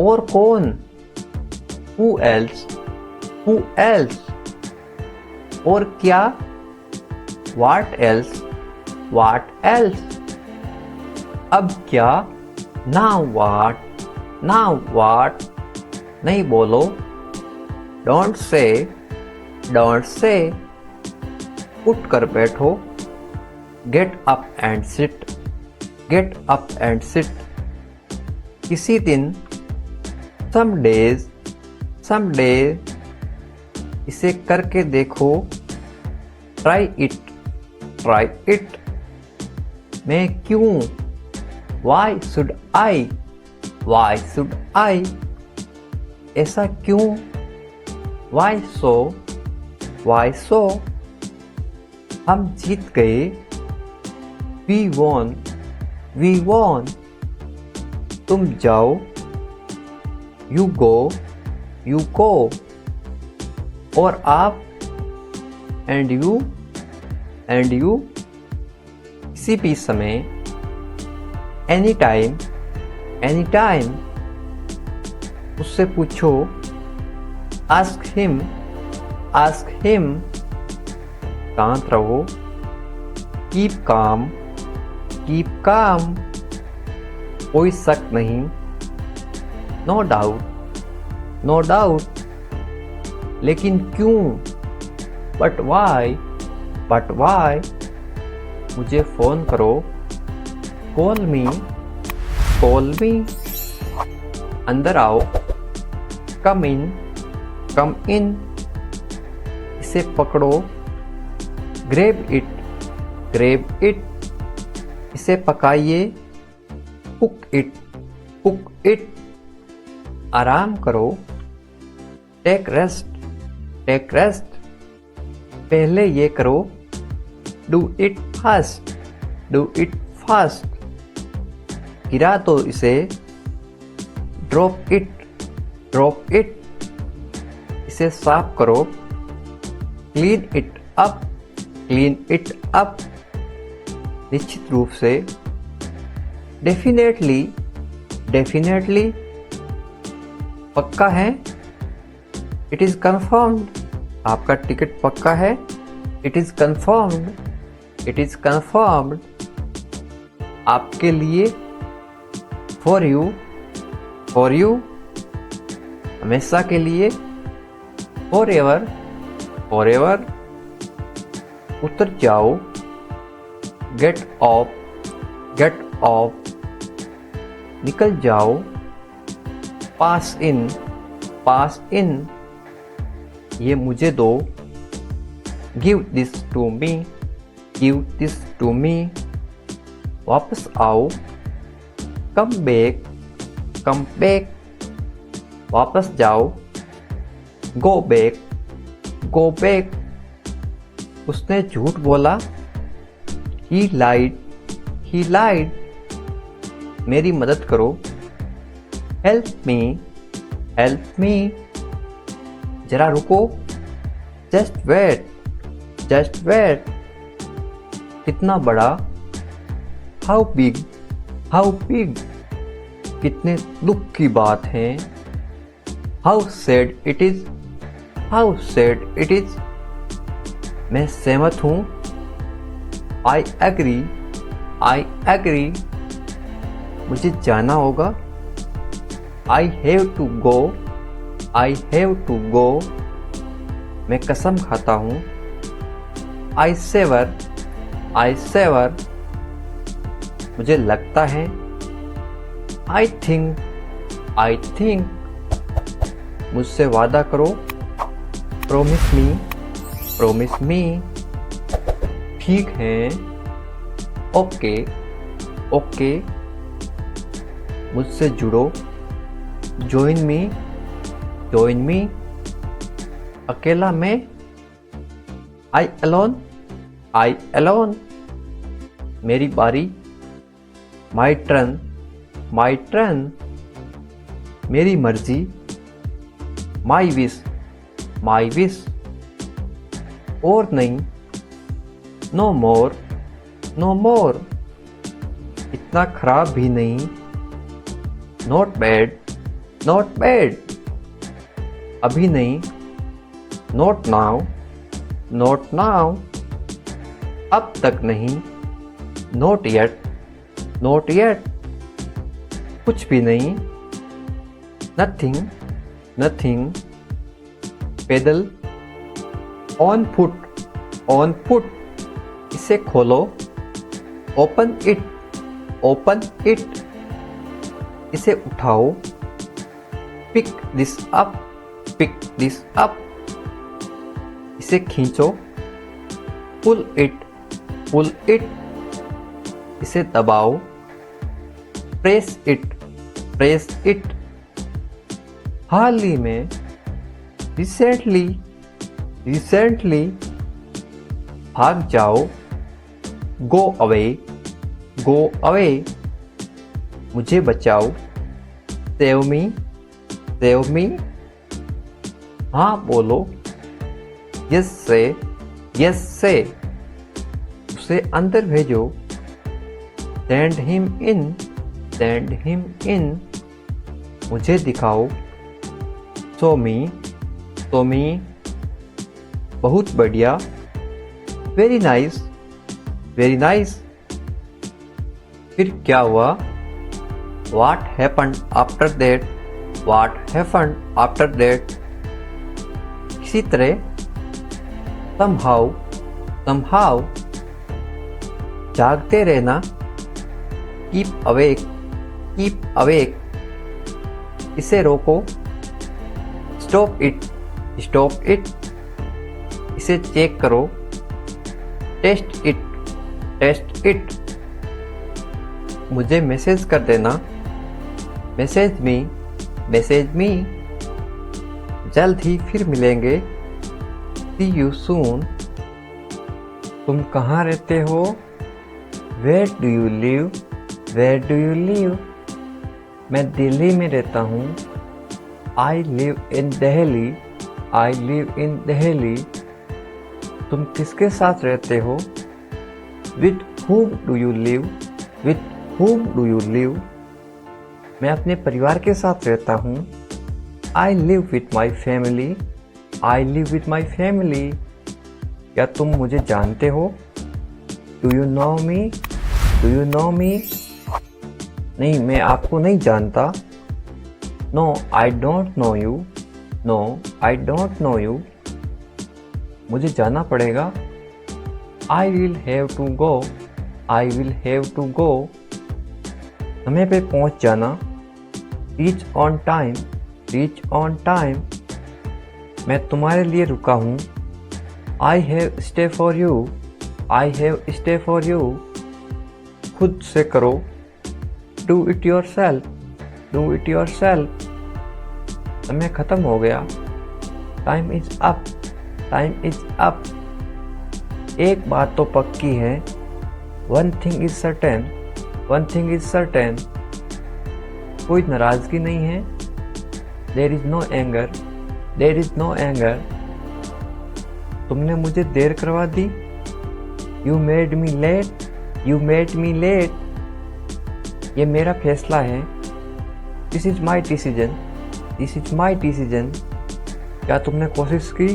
और कौन, who else, who else. और क्या, what else, what else. अब क्या, now what, now what. नहीं बोलो, don't say, don't say. उठ कर बैठो, get up and sit, get up and sit. किसी दिन, some days, some days. इसे करके देखो, try it, try it. मैं क्यों, why should I, why should I. ऐसा क्यों, why so, why so. हम जीत गए, we won, we won. तुम जाओ, you go, you go. और आप, and you, and you. किसी भी समय, anytime, anytime. उससे पूछो, ask him, ask him. शांत रहो, keep calm, keep calm. कोई शक नहीं, no doubt, no doubt. लेकिन क्यों, but why, but why. मुझे फोन करो, call me, call me. अंदर आओ, come in, come in. इसे पकड़ो, grab it, grab it. इसे पकाइए, cook it, cook it. आराम करो, take rest, take rest. पहले ये करो, do it fast, do it fast. गिरा दो इसे, ड्रॉप इट, ड्रॉप इट। इसे साफ करो, clean it up, clean it up. निश्चित रूप से, डेफिनेटली, डेफिनेटली। पक्का है, इट इज कंफर्म्ड। आपका टिकट पक्का है, it is confirmed, it is confirmed. आपके लिए, फॉर यू, फॉर यू। हमेशा के लिए, फॉर एवर, फॉर एवर। उतर जाओ, गेट ऑफ, गेट ऑफ। निकल जाओ, पास इन, पास इन। ये मुझे दो, give this to me, give this to me. वापस आओ, कम बैक, कम बैक। वापस जाओ, गो बैक, गो बैक। उसने झूठ बोला, ही लाइड, ही लाइड। मेरी मदद करो, हेल्प मी, हेल्प मी। जरा रुको, जस्ट वेट, जस्ट वेट। कितना बड़ा, हाउ बिग, हाउ बिग। कितने दुख की बात है, how sad it is, how sad it is. मैं सहमत हूं, आई एग्री, आई एग्री। मुझे जाना होगा, I have to go, I have to go. मैं कसम खाता हूं, आई सेवर, आई सेवर। मुझे लगता है, आई थिंक, आई थिंक। मुझसे वादा करो, प्रोमिस मी, प्रोमिस मी। ठीक है, ओके, ओके। मुझसे जुड़ो, जॉइन मी, जॉइन मी। अकेला मैं, आई अलोन, आई अलोन। मेरी बारी, माई टर्न, माई टर्न। मेरी मर्जी, माई विश, माई विश। और नहीं, नो मोर, नो मोर। इतना खराब भी नहीं, नॉट बैड, नॉट बैड। अभी नहीं, नॉट नाउ, नॉट नाउ। अब तक नहीं, नॉट येट, नॉट येट। कुछ भी नहीं, नथिंग, नथिंग। पैदल, ऑन फुट, ऑन फुट। इसे खोलो, ओपन इट, ओपन इट। इसे उठाओ, pick this up, pick this up. इसे खींचो, पुल इट, पुल इट। इसे दबाओ, प्रेस इट, प्रेस इट। हाल ही में, रिसेंटली, रिसेंटली। भाग जाओ, गो अवे, गो अवे। मुझे बचाओ, सेव मी, सेव मी। हाँ बोलो, यस से, यस से। उसे अंदर भेजो, send him in, send him इन। मुझे दिखाओ, शो मी, शो मी। बहुत बढ़िया, वेरी नाइस, वेरी नाइस। फिर क्या हुआ? What happened after that? What happened after that? इसी तरह somehow, somehow। जागते रहना, keep awake, keep awake। इसे रोको, stop it, stop it। इसे चेक करो, टेस्ट इट, टेस्ट इट। मुझे मैसेज कर देना, मैसेज मी, मैसेज मी। जल्द ही फिर मिलेंगे, सी यू सून। तुम कहाँ रहते हो? Where do you live? Where do you live? मैं दिल्ली में रहता हूँ। I live in Delhi. I live in Delhi. तुम किसके साथ रहते हो? With whom do you live? With whom do you live? मैं अपने परिवार के साथ रहता हूँ। I live with my family. I live with my family. क्या तुम मुझे जानते हो? Do you know me? Do you know me? नहीं, मैं आपको नहीं जानता। No, I don't know you. No, I don't know you. मुझे जाना पड़ेगा। I will have to go. I will have to go. समय पे पहुंच जाना। Reach on time. Reach on time. मैं तुम्हारे लिए रुका हूँ। I have stay for you. I have stay for you. खुद से करो। Do it yourself. Do it yourself. समय खत्म हो गया। Time is up. Time is up. एक बात तो पक्की है। One thing is certain. One thing is certain. कोई नाराजगी नहीं है। There is no anger. There is no anger. तुमने मुझे देर करवा दी। You made me late. You made me late. ये मेरा फैसला है। This is my decision. This is my decision. क्या तुमने कोशिश की?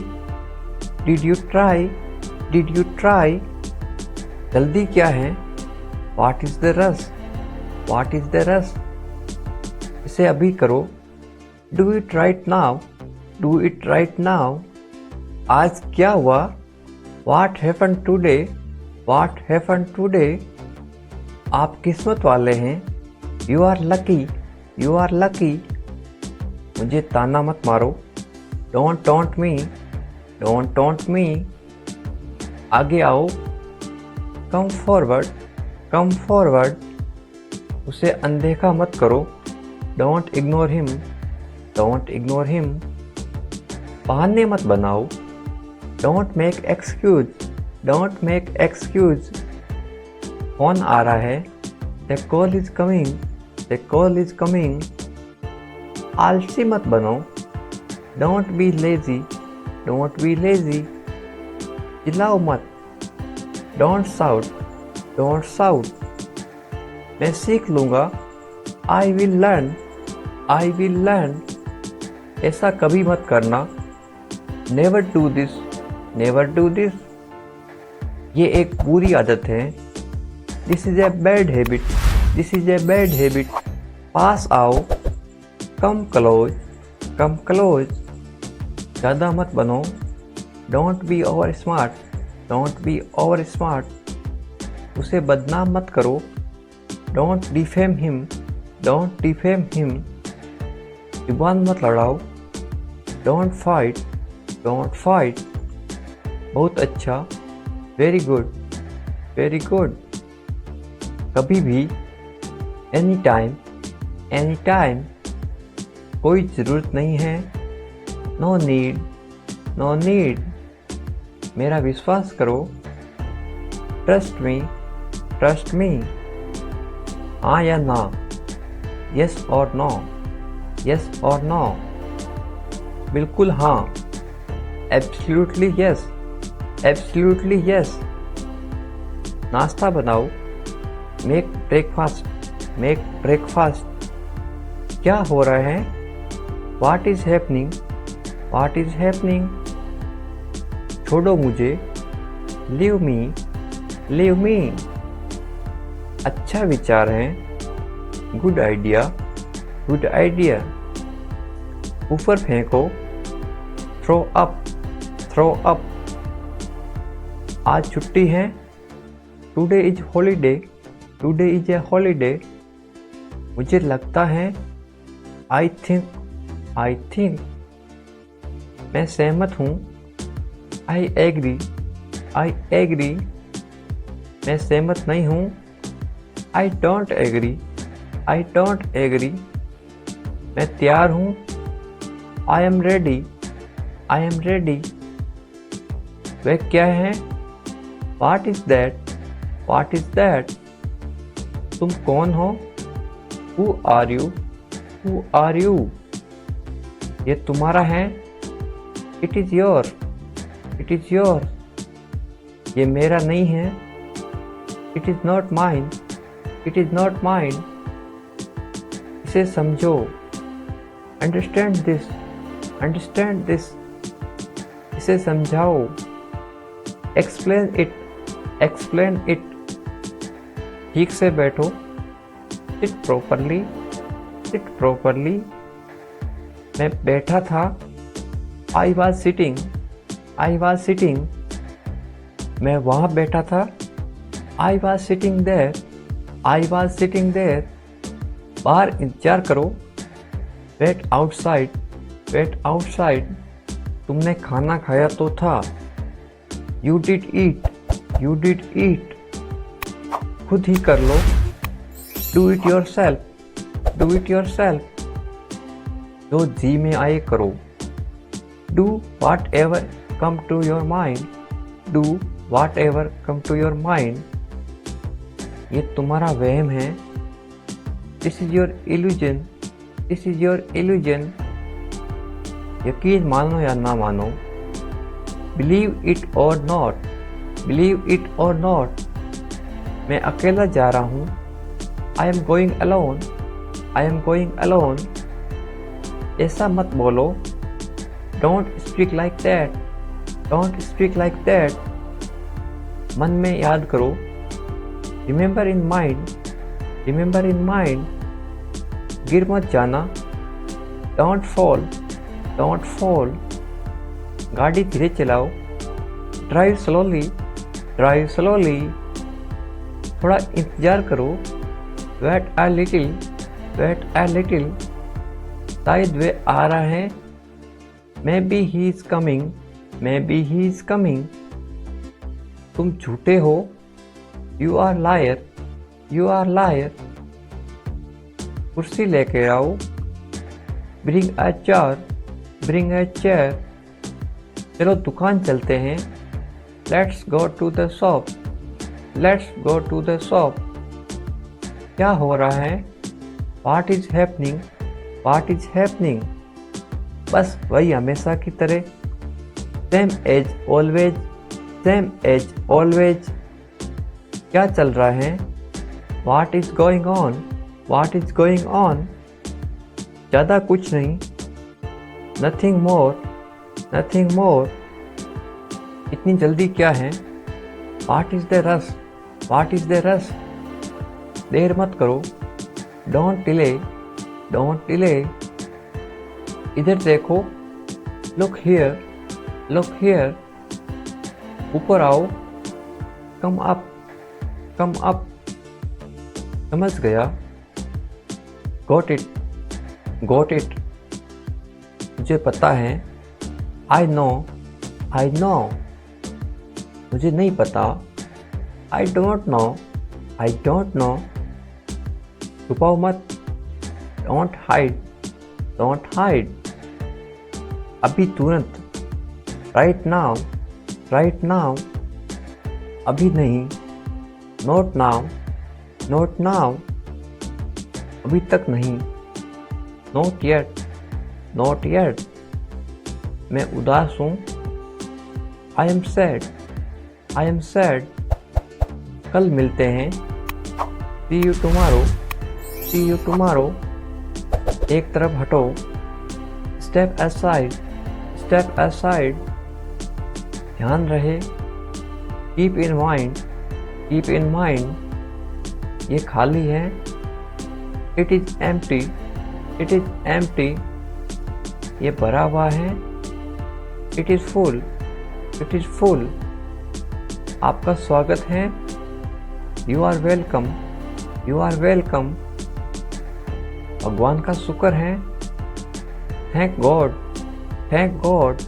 Did you try? Did you try? जल्दी क्या है? What is the rush? What is the rush? इसे अभी करो। Do it right now. Do it right now. आज क्या हुआ? What happened today? What happened today? आप किस्मत वाले हैं। You are lucky. You are lucky. मुझे ताना मत मारो। Don't taunt me. Don't taunt me. आगे आओ। Come forward. Come forward. उसे अनदेखा मत करो। Don't ignore him. Don't ignore him. बहाने मत बनाओ। Don't make excuse. Don't make excuse. Phone आ रहा है। The call is coming. The call is coming. आलसी मत बनो। Don't be lazy. Don't be lazy. चिल्लाओ मत। Don't shout. Don't shout. मैं सीख लूँगा। I will learn. I will learn. ऐसा कभी मत करना। Never do this. Never do this. ये एक बुरी आदत है। This is a bad habit. This is a bad habit. पास आओ। Come close. Come close. ज़्यादा मत बनो। Don't be over smart. Don't be over smart. उसे बदनाम मत करो। Don't defame him. Don't defame him. जुबान मत लड़ाओ। Don't fight. Don't fight. बहुत अच्छा। Very good. Very good. कभी भी। Anytime. Anytime. कोई ज़रूरत नहीं है। No need. No need. मेरा विश्वास करो। Trust me. Trust me. हाँ या ना। Yes or no. Yes or no. बिल्कुल हाँ। Absolutely yes. Absolutely yes. नाश्ता बनाओ। Make breakfast. Make breakfast. क्या हो रहा है? What is happening? What is happening? छोड़ो मुझे। Leave me. Leave me. अच्छा विचार है। Good idea. Good idea. ऊपर फेंको। Throw up. Throw up. आज छुट्टी है। Today is holiday. Today is a holiday. मुझे लगता है। I think. I think. मैं सहमत हूँ। I agree. I agree. मैं सहमत नहीं हूँ। I don't agree. I don't agree. मैं तैयार हूँ। I am ready. I am ready. वह क्या है? What is that? What is that? तुम कौन हो? Who are you? Who are you? ये तुम्हारा है? It is your. It is your. ये मेरा नहीं है? It is not mine. It is not mine. इसे समझो. Understand this. Understand this. इसे समझाओ. Explain it. Explain it. ठीक से बैठो. Sit properly. Sit properly. मैं बैठा था. I was sitting. I was sitting. मैं वहाँ बैठा था. I was sitting there. I was sitting there. बाहर इंतजार करो. Wait outside. Wait outside. तुमने खाना खाया तो था. You did eat. You did eat. खुद ही कर लो. Do it yourself. Do it yourself. जो जी में आए करो. Do whatever come to your mind. Do whatever come to your mind. ये तुम्हारा वहम है. This is your illusion. This is your illusion. यकीन मानो या ना मानो. Believe it or not. Believe it or not. मैं अकेला जा रहा हूँ. I am going alone. I am going alone. ऐसा मत बोलो. Don't speak like that. Don't speak like that. मन में याद करो. Remember in mind. Remember in mind. गिर मत जाना. Don't fall. Don't fall. गाड़ी धीरे चलाओ. Drive slowly. Drive slowly. थोड़ा इंतजार करो. Wait a little. Wait a little. शायद वे आ रहा है. Maybe he is coming. Maybe he is coming. तुम झूठे हो. You are liar. You are liar. कुर्सी लेके आओ. Bring a chair. Bring a chair. चलो दुकान चलते हैं. Let's go to the shop. Let's go to the shop. क्या हो रहा है? What is happening? What is happening? बस वही हमेशा की तरह. Same as always. Same as always. क्या चल रहा है? What is going on? What is going on? ज़्यादा कुछ नहीं. Nothing more. Nothing more. इतनी जल्दी क्या है? What is the rush? What is the rush? देर मत करो. Don't delay. Don't delay. इधर देखो. Look here. Look here. ऊपर आओ. Come up. Come up. समझ गया. Got it. Got it. मुझे पता है. I know. I know. मुझे नहीं पता. I don't know. I don't know. छुपाओ मत. Don't hide. Don't hide. अभी तुरंत. Right now. Right now. अभी नहीं. Not now. Not now. अभी तक नहीं. Not yet. Not yet. मैं उदास हूँ. I am sad. I am sad. कल मिलते हैं. See you tomorrow. See you tomorrow. एक तरफ हटो. Step aside. Step aside. ध्यान रहे. Keep in mind. Keep in mind. ये खाली है. It is empty. It is empty. ये भरा हुआ है. It is full. It is full. आपका स्वागत है. You are welcome. You are welcome. भगवान का शुक्र है. Thank God. Thank God.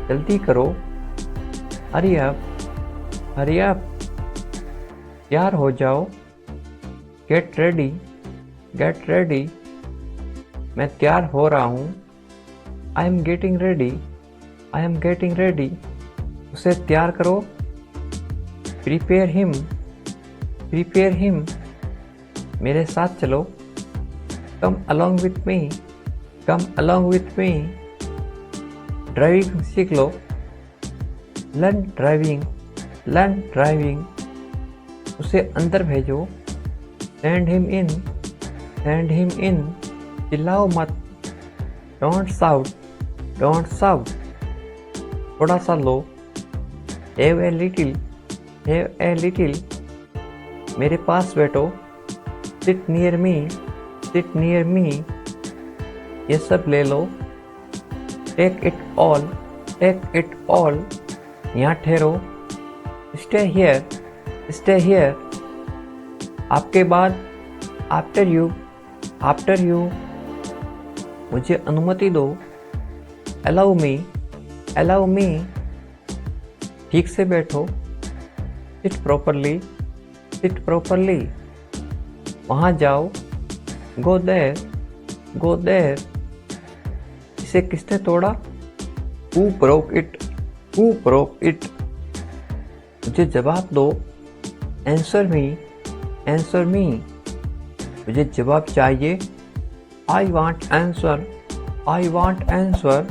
जल्दी करो. Hurry up. Hurry up. तैयार हो जाओ. Get ready. Get ready. मैं तैयार हो रहा हूँ. I am getting ready. I am getting ready. उसे तैयार करो. प्रिपेयर हिम, प्रिपेयर हिम, मेरे साथ चलो। Come along with me, come along with me, driving सीख लो। लर्न ड्राइविंग, लर्न ड्राइविंग, उसे अंदर भेजो। Send him in, send him in, चिल्लाओ मत। डोंट साउट, डोंट साउट, थोड़ा सा लो। Have a little, have a little, मेरे पास बैठो। Sit near me, sit near me, ये सब ले लो। Take it all, take it all, यहाँ ठहरो। स्टे हियर, स्टे हियर, आपके बाद। आफ्टर यू, आफ्टर यू, मुझे अनुमति दो। अलाउ मी, अलाउ मी, ठीक से बैठो। सिट प्रॉपरली, सिट प्रॉपरली, वहाँ जाओ। गो देयर, गो देयर, इसे किसने तोड़ा? Who broke it, who broke it, मुझे जवाब दो। आंसर मी, आंसर मी, मुझे जवाब चाहिए। I want answer, I want answer,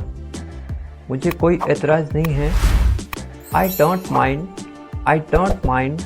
मुझे कोई एतराज़ नहीं है। I don't mind, I don't mind,